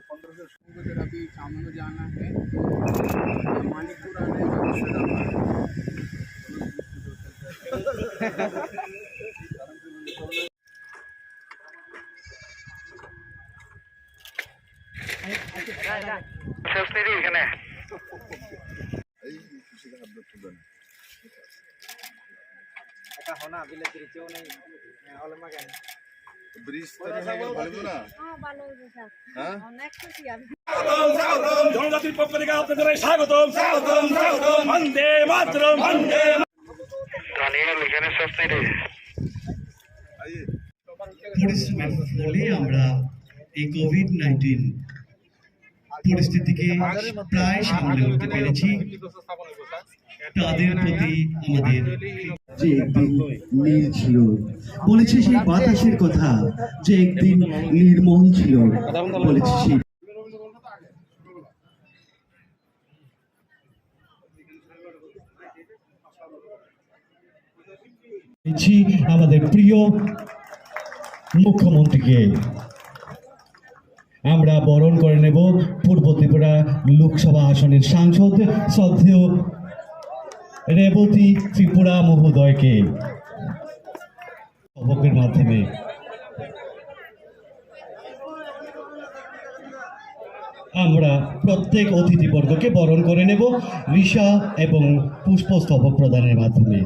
1500 अभी चामनु जाना है तो मानिकपुर आने का ব্রিজ তৈরি হয়ে গেল ভালো না? হ্যাঁ ভালো হয়েছে স্যার। হ্যাঁ অনেক খুশি আমি। স্বাগতম জনজাতির পক্ষ থেকে আপনাদের স্বাগতম স্বাগতম স্বাগতম বন্দে মাতরম বন্দে দানিয়াল এখানে সস্তে রে আইয়ে পরিশ্রমের ফলে আমরা এই কোভিড-19 পরিস্থিতিকে প্রায় সামলে উঠতে পেরেছি। তাদের প্রতি আমাদের যে একদিন নীল ছিল, বলেছে সেই বাতাসের কথা যে একদিন নির্মল ছিল, বলেছে সেই আমাদের প্রিয় মুখ্যমন্ত্রীকে আমরা বরণ করে নেব পূর্ব ত্রিপুরা লোকসভা আসনের সাংসদ শ্রদ্ধেয় রেবতী ত্রিপুরা মহোদয়কে সবকের মাধ্যমে আমরা প্রত্যেক অতিথিবর্গকে বরণ করে নেব ঋষা এবং পুষ্পস্তবক প্রদানের মাধ্যমে।